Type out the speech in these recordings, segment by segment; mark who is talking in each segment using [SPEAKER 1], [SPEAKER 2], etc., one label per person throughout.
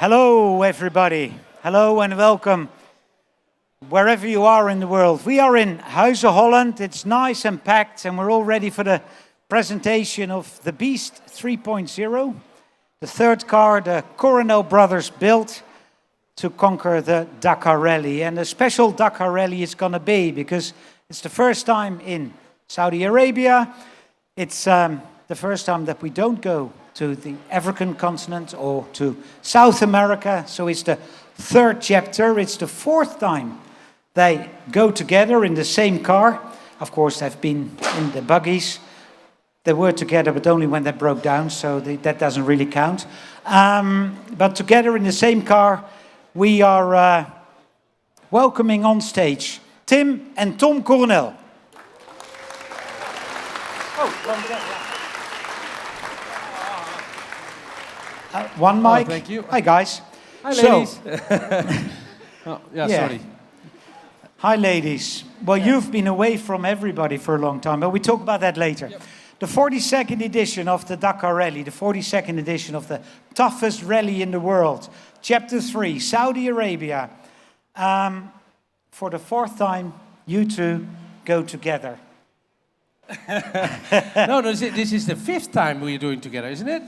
[SPEAKER 1] Hello, everybody. Hello and welcome wherever you are in the world. We are in Huizen Holland. It's nice and packed, and we're all ready for the presentation of the Beast 3.0, the third car the Coronel brothers built to conquer the Dakar rally. And a special Dakar rally it's going to be because it's the first time in Saudi Arabia. It's the first time that we don't go to the African continent or to South America. So it's the third chapter. It's the fourth time they go together in the same car. Of course, they've been in the buggies. They were together, but only when they broke down, so that doesn't really count. But together in the same car, we are welcoming on stage Tim and Tom Coronel. One mic.
[SPEAKER 2] Thank you.
[SPEAKER 1] Hi, guys.
[SPEAKER 2] Hi, ladies.
[SPEAKER 1] Yeah.
[SPEAKER 2] Sorry.
[SPEAKER 1] Hi, ladies. Well, you've been away from everybody for a long time, but we talk about that later.
[SPEAKER 2] Yep.
[SPEAKER 1] The 42nd edition of the Dakar Rally, the 42nd edition of the toughest rally in the world. Chapter 3, Saudi Arabia. For the fourth time, you two go together.
[SPEAKER 2] No, this is the fifth time we're doing together, isn't it?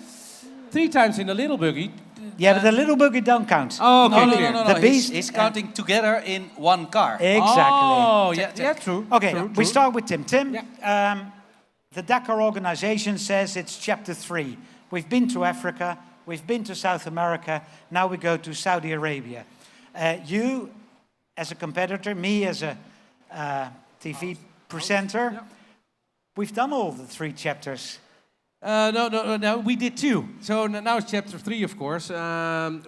[SPEAKER 2] 3 times in a little buggy.
[SPEAKER 1] Yeah, but the little buggy don't count.
[SPEAKER 2] Oh, okay.
[SPEAKER 3] No.
[SPEAKER 1] The Beast
[SPEAKER 3] He's counting together in one car.
[SPEAKER 1] Exactly.
[SPEAKER 2] Oh, yeah, true.
[SPEAKER 1] Okay,
[SPEAKER 2] true,
[SPEAKER 1] we
[SPEAKER 2] true.
[SPEAKER 1] start with Tim. Tim,
[SPEAKER 2] Yeah.
[SPEAKER 1] the Dakar organization says it's chapter 3. We've been to Africa, we've been to South America, now we go to Saudi Arabia. You, as a competitor, me as a TV presenter,
[SPEAKER 2] Yeah.
[SPEAKER 1] we've done all the 3 chapters.
[SPEAKER 2] No, we did 2. So now it's chapter 3, of course.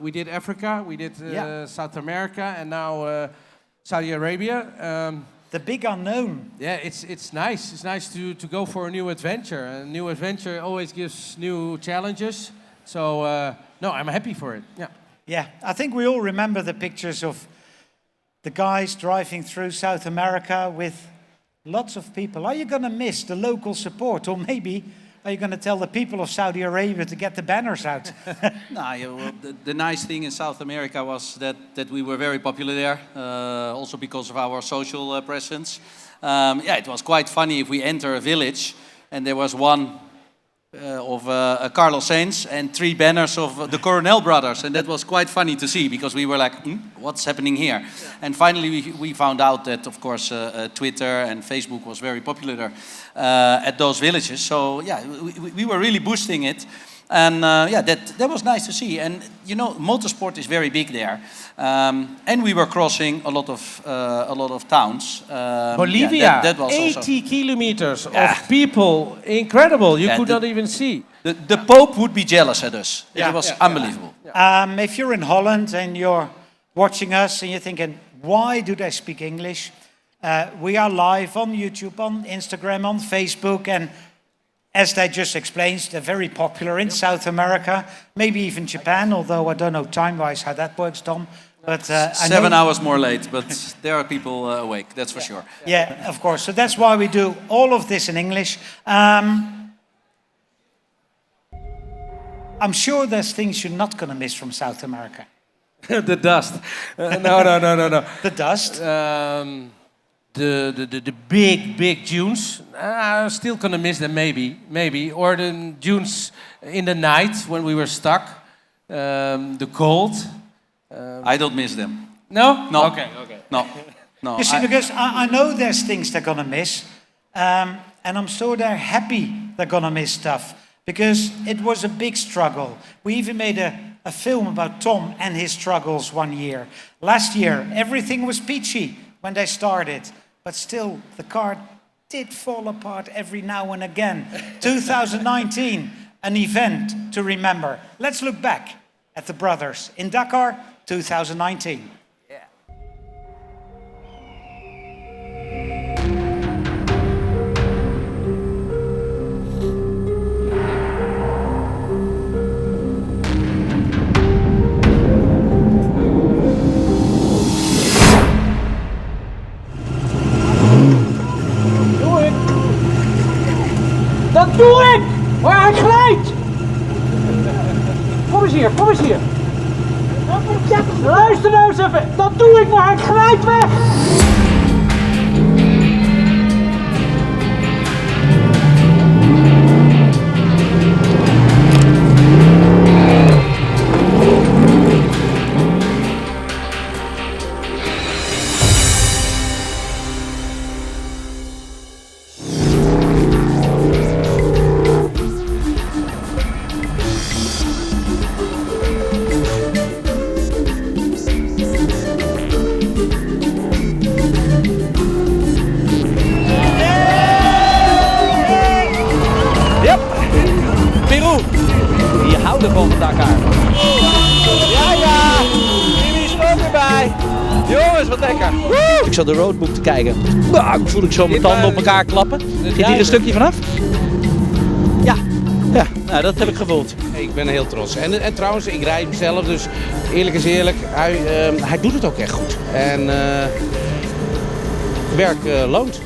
[SPEAKER 2] We did Africa, we did South America, and now Saudi Arabia.
[SPEAKER 1] The big unknown.
[SPEAKER 2] Yeah, it's nice. It's nice to go for a new adventure. A new adventure always gives new challenges. So, no, I'm happy for it. Yeah.
[SPEAKER 1] Yeah, I think we all remember the pictures of the guys driving through South America with lots of people. Are you going to miss the local support? Or maybe are you going to tell the people of Saudi Arabia to get the banners out?
[SPEAKER 3] The nice thing in South America was that we were very popular there, also because of our social presence. It was quite funny if we enter a village and there was one of Carlos Sainz and 3 banners of the Coronel brothers, and that was quite funny to see because we were like, what's happening here? Yeah. And finally we found out that, of course, Twitter and Facebook was very popular at those villages. So yeah, we were really boosting it, and that was nice to see. And you know, motorsport is very big there, and we were crossing a lot of towns.
[SPEAKER 2] Bolivia,
[SPEAKER 3] that was
[SPEAKER 2] 80
[SPEAKER 3] also
[SPEAKER 2] kilometers of people, incredible. You could not even see.
[SPEAKER 3] The Pope would be jealous at us. It was unbelievable.
[SPEAKER 1] If you're in Holland and you're watching us and you're thinking, why do they speak English? We are live on YouTube, on Instagram, on Facebook, and as they just explained, they're very popular in South America, maybe even Japan, although I don't know time-wise how that works, Tom. But
[SPEAKER 3] 7 hours more late, but there are people awake, that's for sure.
[SPEAKER 1] Yeah, of course. So that's why we do all of this in English. I'm sure there's things you're not going to miss from South America.
[SPEAKER 2] The dust. No.
[SPEAKER 1] The dust?
[SPEAKER 2] The big dunes. I'm still gonna miss them, maybe. Or the dunes in the night when we were stuck. The cold.
[SPEAKER 3] I don't miss them.
[SPEAKER 2] No?
[SPEAKER 3] No.
[SPEAKER 2] Okay.
[SPEAKER 3] No.
[SPEAKER 1] You see, because I know there's things they're gonna miss, and I'm sure they're happy they're gonna miss stuff, because it was a big struggle. We even made a film about Tom and his struggles one year. Last year, everything was peachy when they started, but still, the car did fall apart every now and again. 2019, an event to remember. Let's look back at the brothers in Dakar 2019.
[SPEAKER 4] Dat doe ik! Maar hij glijdt! Kom eens hier, kom eens hier. Luister nou eens even, dat doe ik maar, ik glijdt weg!
[SPEAKER 5] Die houden van Dakar. Ja, Jimmy is er ook weer bij. Jongens, wat lekker. Woe! Ik zat de roadbook te kijken. Nou, voel ik zo mijn tanden op elkaar klappen. Zit hier een stukje vanaf? Ja, nou, dat heb ik gevoeld.
[SPEAKER 2] Ik ben heel trots. En trouwens, ik rijd mezelf, dus eerlijk is eerlijk, hij doet het ook echt goed. En werk loont.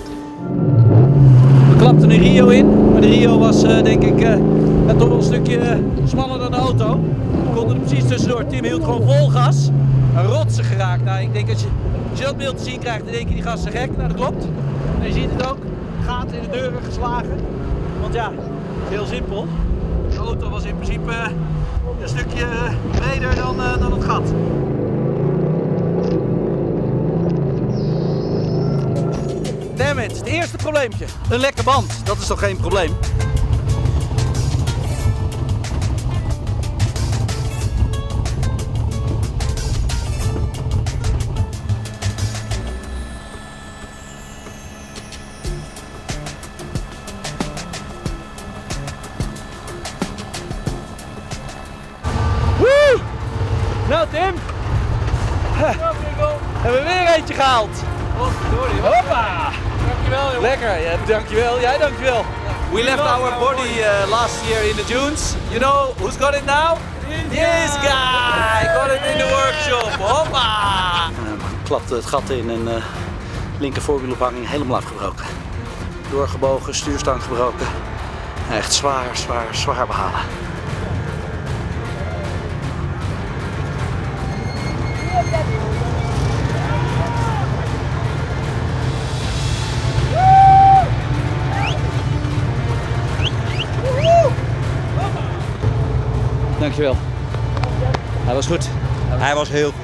[SPEAKER 5] We klapten een Rio in, maar de Rio was denk ik toch wel een stukje smaller dan de auto. We konden er precies tussendoor. Tim hield gewoon vol gas. Een rotsen geraakt. Nou, ik denk als je dat beeld te zien krijgt, dan denk je die gasten gek. Nou, dat klopt. En je ziet het ook. Gaten in de deuren geslagen. Want ja, het is heel simpel. De auto was in principe een stukje breder dan het gat. Damn it, het eerste probleempje. Een lekke band, dat is toch geen probleem? Woe! Nou Tim, hebben we weer eentje gehaald. Hoppa! Dankjewel jongen. Lekker, ja, dankjewel. Jij dankjewel. We left our body last year in the dunes. You know who's got it now? This guy got it in the workshop. Hoppa! Klapte het gat in en linker voorwielophanging helemaal afgebroken. Doorgebogen, stuurstang gebroken. Echt zwaar behalen. Dankjewel. Hij was goed. Hij was heel goed.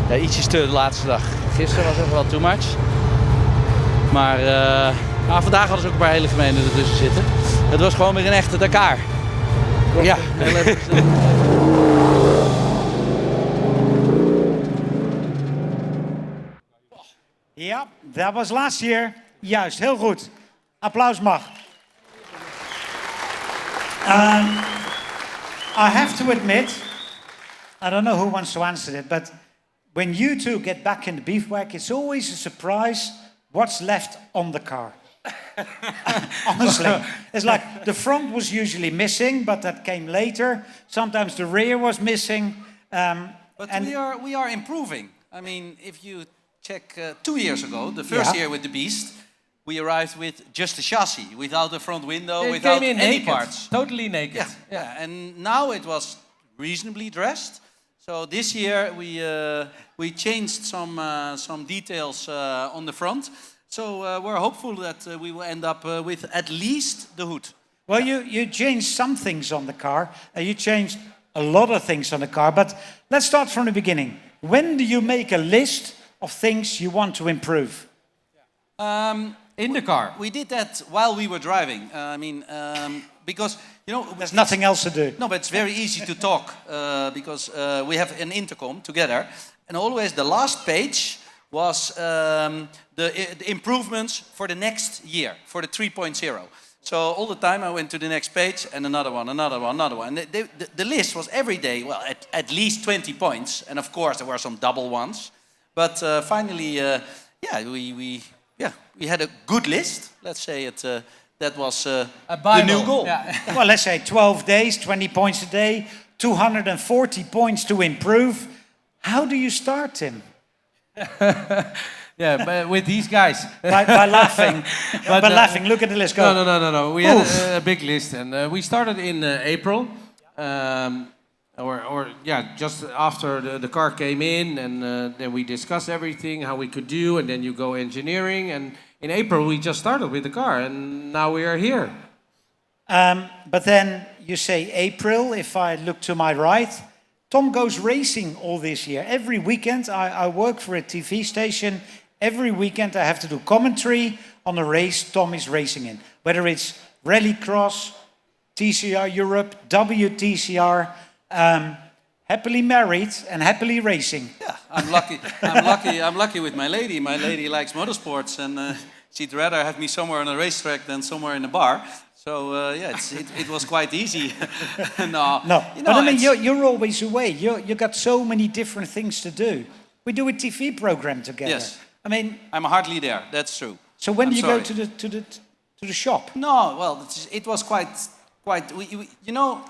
[SPEAKER 5] Ja, ietsjes te de laatste dag. Gisteren was even wat too much. Maar vandaag hadden ze ook een paar hele gemene ertussen zitten. Het was gewoon weer een echte Dakar. Ja, heel even.
[SPEAKER 1] Ja, that was last year. Juist, heel goed. Applaus mag. I have to admit, I don't know who wants to answer it, but when you two get back in the beefwack, it's always a surprise what's left on the car. Honestly, it's like the front was usually missing, but that came later. Sometimes the rear was missing.
[SPEAKER 3] But we are improving. I mean, if you check 2 years ago, the first year with the Beast, we arrived with just a chassis, without a front window, without any
[SPEAKER 2] naked,
[SPEAKER 3] parts.
[SPEAKER 2] Totally naked.
[SPEAKER 3] Yeah, and now it was reasonably dressed. So this year we changed some details on the front. So we're hopeful that we will end up with at least the hood.
[SPEAKER 1] Well, you changed some things on the car, and you changed a lot of things on the car. But let's start from the beginning. When do you make a list of things you want to improve?
[SPEAKER 2] In the car.
[SPEAKER 3] We did that while we were driving. Because
[SPEAKER 1] there's nothing else to do.
[SPEAKER 3] No, but it's very easy to talk because we have an intercom together, and always the last page was the improvements for the next year, for the 3.0. So all the time I went to the next page and another one. And the list was every day, well, at least 20 points, and of course there were some double ones. But finally, we had a good list. Let's say it. That was the new goal.
[SPEAKER 1] Yeah. Well, let's say 12 days, 20 points a day, 240 points to improve. How do you start, Tim?
[SPEAKER 2] Yeah, but with these guys.
[SPEAKER 1] by laughing. By laughing. Look at the list. Go.
[SPEAKER 2] No. We had a big list, and we started in April. or yeah, just after the car came in, and then we discussed everything, how we could do, and then you go engineering, and in April we just started with the car, and now we are here.
[SPEAKER 1] But then you say April, if I look to my right, Tom goes racing all this year. Every weekend, I work for a TV station. Every weekend I have to do commentary on a race Tom is racing in. Whether it's Rallycross, TCR Europe, WTCR, happily married and happily racing.
[SPEAKER 3] Yeah, I'm lucky. I'm lucky with my lady. My lady likes motorsports, and she'd rather have me somewhere on a racetrack than somewhere in a bar. So yeah, it was quite easy. No, you know,
[SPEAKER 1] but I mean, you're always away. You got so many different things to do. We do a TV program together.
[SPEAKER 3] Yes.
[SPEAKER 1] I mean,
[SPEAKER 3] I'm hardly there. That's true.
[SPEAKER 1] So when
[SPEAKER 3] I'm
[SPEAKER 1] do you
[SPEAKER 3] sorry.
[SPEAKER 1] go to the shop?
[SPEAKER 3] No, well, it was quite. You know,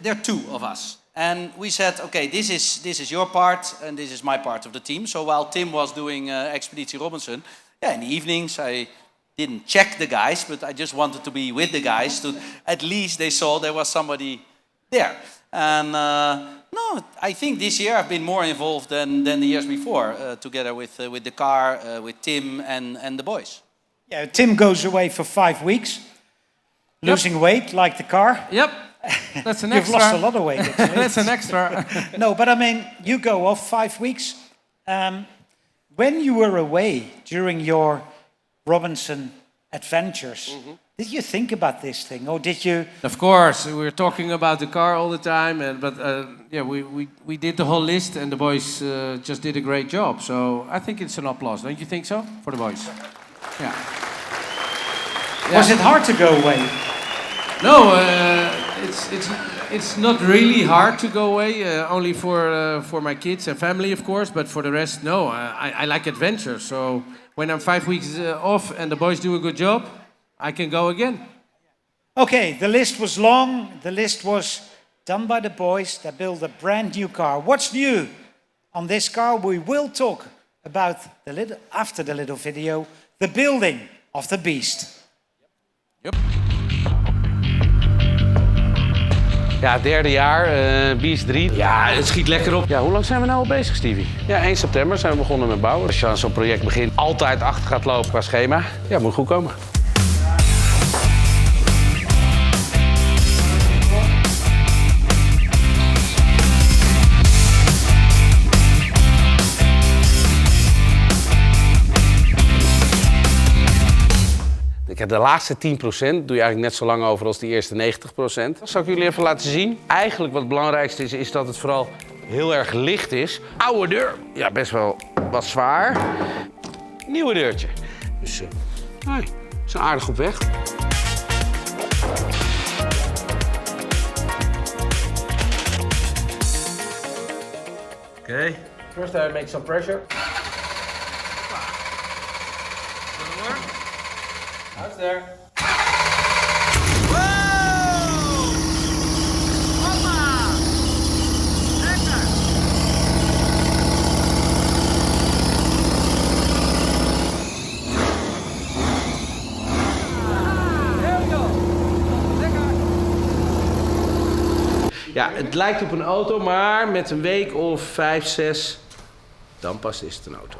[SPEAKER 3] there are two of us, and we said, okay, this is your part, and this is my part of the team. So while Tim was doing Expeditie Robinson, yeah, in the evenings I didn't check the guys, but I just wanted to be with the guys to at least they saw there was somebody there. And no, I think this year I've been more involved than the years before, together with the car, with Tim and the boys.
[SPEAKER 1] Yeah, Tim goes away for 5 weeks, losing weight like the car.
[SPEAKER 2] Yep, that's an
[SPEAKER 1] You've
[SPEAKER 2] extra.
[SPEAKER 1] lost a lot of weight. Actually.
[SPEAKER 2] That's an extra.
[SPEAKER 1] No, but I mean, you go off 5 weeks. When you were away during your Robinson adventures, did you think about this thing, or did you?
[SPEAKER 2] Of course, we were talking about the car all the time, but yeah, we did the whole list, and the boys just did a great job. So I think it's an applause, don't you think so, for the boys? Yeah.
[SPEAKER 1] Was it hard to go away?
[SPEAKER 2] No, it's not really hard to go away. Only for my kids and family, of course. But for the rest, no. I like adventure. So when I'm 5 weeks off and the boys do a good job, I can go again.
[SPEAKER 1] Okay, the list was long. The list was done by the boys that built a brand new car. What's new on this car? We will talk about after the little video, the building of the Beast.
[SPEAKER 2] Yep.
[SPEAKER 5] Ja, derde jaar, Beast 3. Ja, het schiet lekker op. Ja, hoe lang zijn we nou al bezig, Stevie? Ja, 1 september zijn we begonnen met bouwen. Als je aan zo'n project begint, altijd achter gaat lopen qua schema. Ja, moet goed komen. De laatste 10% doe je eigenlijk net zo lang over als de eerste 90%. Dat zal ik jullie even laten zien. Eigenlijk wat het belangrijkste is dat het vooral heel erg licht is. Oude deur, ja, best wel wat zwaar. Nieuwe deurtje. Dus we zijn aardig op weg.
[SPEAKER 2] Okay. First I make some pressure. That's there. Ja, het lijkt op een auto, maar met een week of 5, 6, dan pas is het een auto.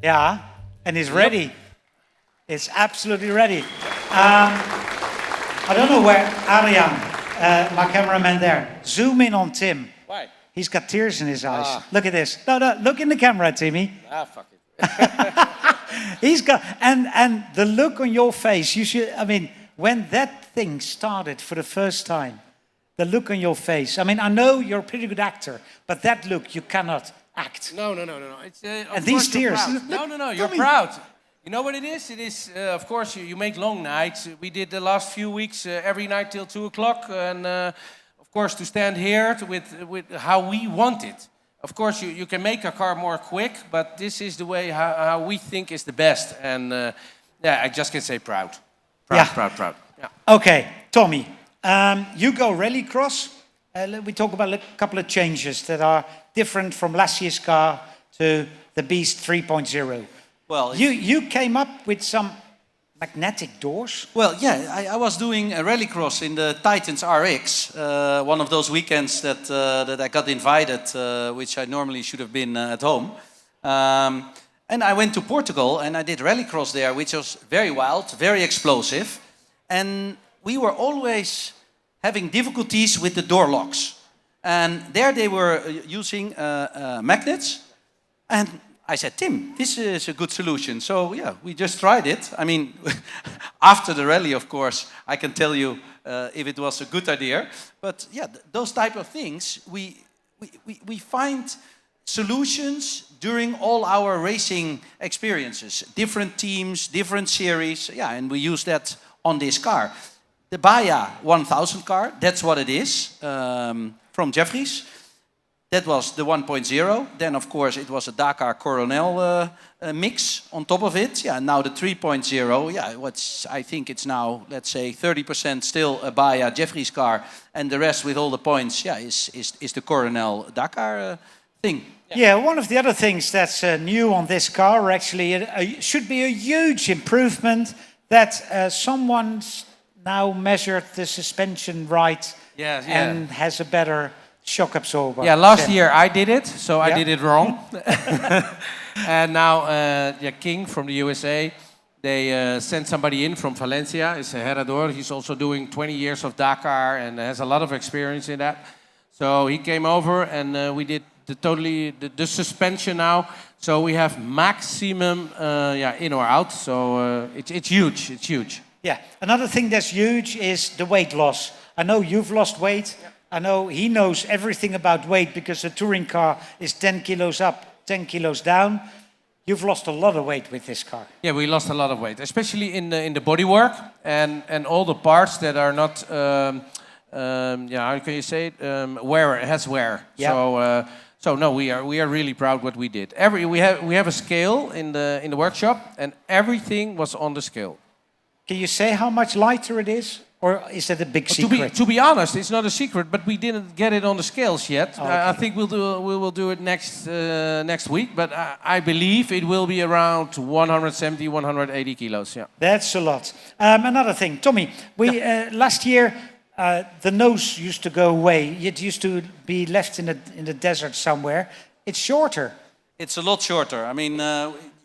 [SPEAKER 1] Yeah, and it's ready. It's absolutely ready. I don't know where Arjan, my cameraman there, zoom in on Tim.
[SPEAKER 2] Why?
[SPEAKER 1] He's got tears in his eyes. Look at this. No, look in the camera, Timmy.
[SPEAKER 2] Ah, fuck it.
[SPEAKER 1] He's got, and the look on your face, you should, I mean, when that thing started for the first time, the look on your face, I mean, I know you're a pretty good actor, but that look, you cannot act.
[SPEAKER 2] No. It's,
[SPEAKER 1] And these tears.
[SPEAKER 2] No, you're proud. You know what it is? It is, of course, you make long nights. We did the last few weeks every night till 2 o'clock, and of course, to stand here with how we want it. Of course, you can make a car more quick, but this is the way how we think is the best. And yeah, I just can say proud. Proud. Yeah.
[SPEAKER 1] Okay, Tommy, you go rallycross. We talk about a couple of changes that are different from last year's car to the Beast 3.0.
[SPEAKER 3] Well,
[SPEAKER 1] You came up with some magnetic doors.
[SPEAKER 3] Well, yeah, I was doing a rallycross in the Titans RX, one of those weekends that I got invited, which I normally should have been at home. And I went to Portugal and I did rallycross there, which was very wild, very explosive. And we were always having difficulties with the door locks. And there they were using magnets. And I said, Tim, this is a good solution. So yeah, we just tried it. I mean, after the rally, of course, I can tell you if it was a good idea. But yeah, those type of things, we find solutions during all our racing experiences. Different teams, different series. Yeah, and we use that on this car. The Baja 1000 car, that's what it is, from Jeffries. That was the 1.0. Then, of course, it was a Dakar Coronel mix on top of it. Yeah, now the 3.0. Yeah, I think it's now, let's say, 30% still a Baja Jeffries car, and the rest with all the points, yeah, is the Coronel Dakar thing.
[SPEAKER 1] Yeah, one of the other things that's new on this car, actually, it should be a huge improvement that someone's now measured the suspension right and has a better shock absorber.
[SPEAKER 2] Yeah, last year I did it, so I did it wrong. And now King from the USA, they sent somebody in from Valencia. It's a Herrador. He's also doing 20 years of Dakar and has a lot of experience in that. So he came over and we did the suspension now. So we have maximum in or out. So it's huge. It's huge.
[SPEAKER 1] Yeah. Another thing that's huge is the weight loss. I know you've lost weight. I know he knows everything about weight because the touring car is 10 kilos up, 10 kilos down. You've lost a lot of weight with this car.
[SPEAKER 2] Yeah, we lost a lot of weight, especially in the bodywork and all the parts that are not, how can you say it? Wear. Yeah. So no, we are really proud what we did. We have a scale in the workshop, and everything was on the scale.
[SPEAKER 1] Can you say how much lighter it is? Or is that a big secret?
[SPEAKER 2] To be honest, it's not a secret, but we didn't get it on the scales yet. Oh, okay. I think we will do it next week, but I believe it will be around 170, 180 kilos. Yeah,
[SPEAKER 1] that's a lot. Another thing, Tommy, last year the nose used to go away. It used to be left in the desert somewhere. It's shorter.
[SPEAKER 3] It's a lot shorter. I mean.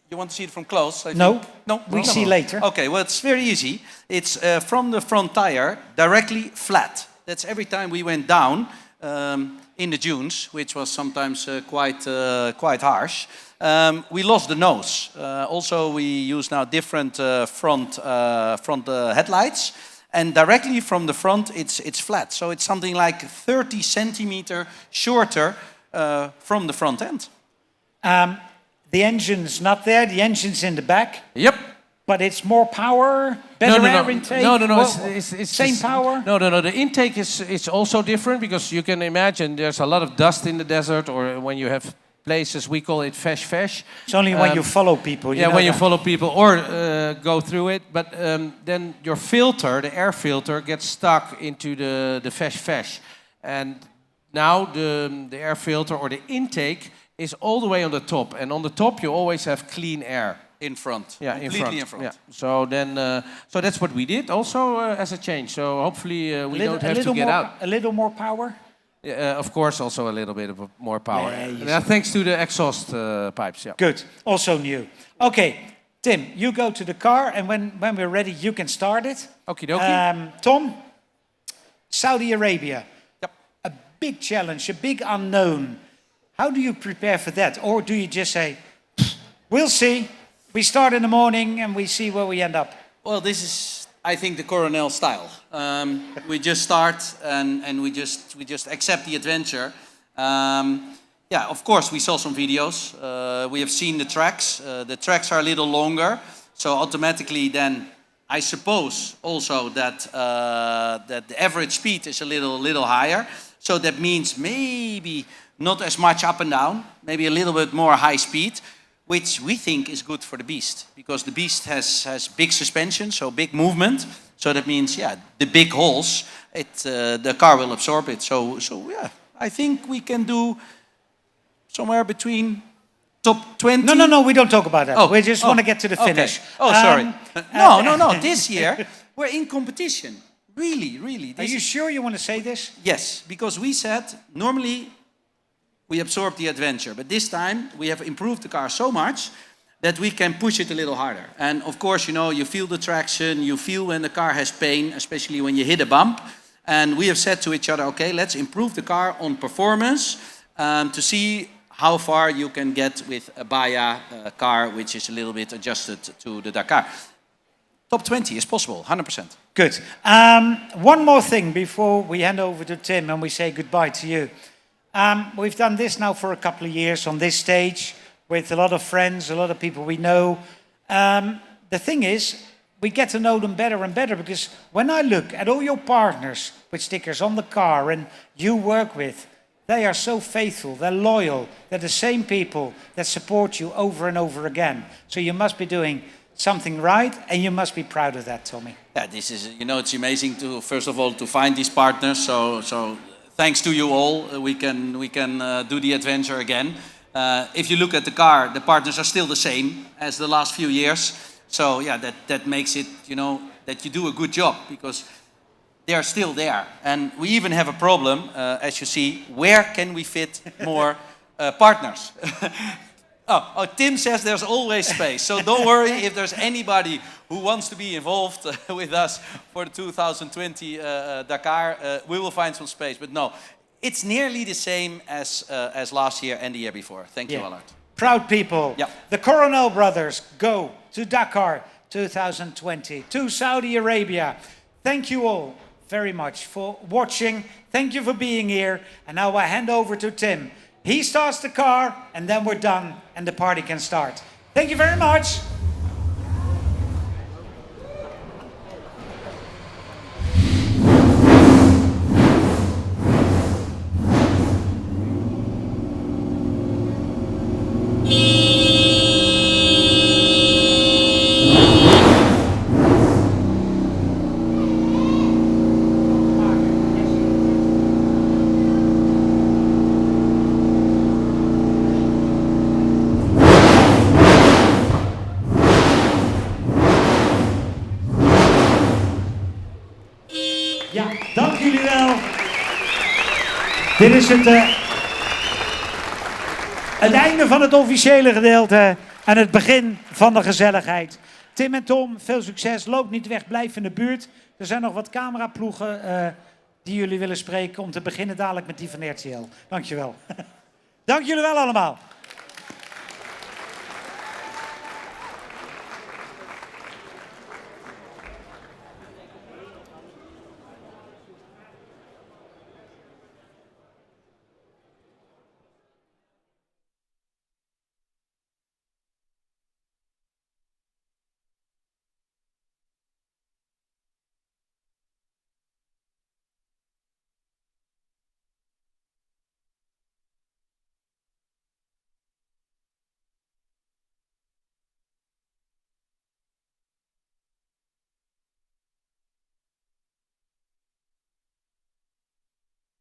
[SPEAKER 3] You want to see it from close?
[SPEAKER 1] No, we see later.
[SPEAKER 3] Okay, well, it's very easy. It's from the front tire, directly flat. That's every time we went down in the dunes, which was sometimes quite harsh. We lost the nose. Also, we use now different front headlights. And directly from the front, it's flat. So it's something like 30 centimeter shorter from the front end.
[SPEAKER 1] The engine's not there. The engine's in the back.
[SPEAKER 2] Yep.
[SPEAKER 1] But it's more power, better air intake.
[SPEAKER 2] No.
[SPEAKER 1] It's same power.
[SPEAKER 2] No. The intake is also different because you can imagine there's a lot of dust in the desert, or when you have places we call it fesh.
[SPEAKER 1] It's only when you follow people.
[SPEAKER 2] You follow people or go through it. But then your filter, the air filter, gets stuck into the fesh, and now the air filter or the intake is all the way on the top, and on the top you always have clean air
[SPEAKER 3] in front.
[SPEAKER 2] Yeah,
[SPEAKER 3] completely in front.
[SPEAKER 2] Yeah. So then, so that's what we did also as a change. So hopefully we don't have to get out.
[SPEAKER 1] A little more power.
[SPEAKER 2] Of course, also a little bit of more power.
[SPEAKER 1] Yeah,
[SPEAKER 2] thanks to the exhaust pipes. Yeah.
[SPEAKER 1] Good. Also new. Okay, Tim, you go to the car, and when we're ready, you can start it.
[SPEAKER 2] Okie dokie.
[SPEAKER 1] Tom, Saudi Arabia.
[SPEAKER 3] Yep.
[SPEAKER 1] A big challenge, a big unknown. How do you prepare for that? Or do you just say, we'll see, we start in the morning and we see where we end up?
[SPEAKER 3] Well, this is, I think, the Coronel style. We just start and we just accept the adventure. Yeah, of course, we saw some videos. We have seen the tracks. The tracks are a little longer. So automatically then, I suppose also that the average speed is a little higher. So that means maybe not as much up and down, maybe a little bit more high speed, which we think is good for the Beast, because the Beast has big suspension, so big movement. So that means, yeah, the big holes, the car will absorb it. So yeah, I think we can do somewhere between top 20.
[SPEAKER 1] No, we don't talk about that.
[SPEAKER 3] Oh,
[SPEAKER 1] We just
[SPEAKER 3] oh,
[SPEAKER 1] want to get to the
[SPEAKER 3] okay.
[SPEAKER 1] finish.
[SPEAKER 3] Oh, sorry. No. This year, we're in competition. Really.
[SPEAKER 1] Are you sure you want to say this?
[SPEAKER 3] Yes, because we said, normally we absorb the adventure. But this time, we have improved the car so much that we can push it a little harder. And of course, you feel the traction, you feel when the car has pain, especially when you hit a bump. And we have said to each other, okay, let's improve the car on performance to see how far you can get with a Baya car, which is a little bit adjusted to the Dakar. Top 20 is possible, 100%.
[SPEAKER 1] Good. One more thing before we hand over to Tim and we say goodbye to you. We've done this now for a couple of years on this stage with a lot of friends, a lot of people we know. The thing is, we get to know them better and better because when I look at all your partners with stickers on the car and you work with, they are so faithful, they're loyal, they're the same people that support you over and over again. So you must be doing something right and you must be proud of that, Tommy.
[SPEAKER 3] Yeah, this is, it's amazing to, first of all, to find these partners. So thanks to you all, we can do the adventure again. If you look at the car, the partners are still the same as the last few years. So yeah, that makes it, that you do a good job because they are still there. And we even have a problem, as you see, where can we fit more partners? Oh, Tim says there's always space. So don't worry if there's anybody who wants to be involved with us for the 2020 Dakar, we will find some space. But no, it's nearly the same as last year and the year before. Thank you, Allard.
[SPEAKER 1] Proud people.
[SPEAKER 3] Yeah.
[SPEAKER 1] The Coronel brothers go to Dakar 2020, to Saudi Arabia. Thank you all very much for watching. Thank you for being here. And now I hand over to Tim. He starts the car and then we're done and the party can start. Thank you very much. Ja, dank jullie wel. Dit is het einde van het officiële gedeelte en het begin van de gezelligheid. Tim en Tom, veel succes. Loop niet weg, blijf in de buurt. Er zijn nog wat cameraploegen die jullie willen spreken om te beginnen dadelijk met die van RTL. Dankjewel. Dank jullie wel allemaal.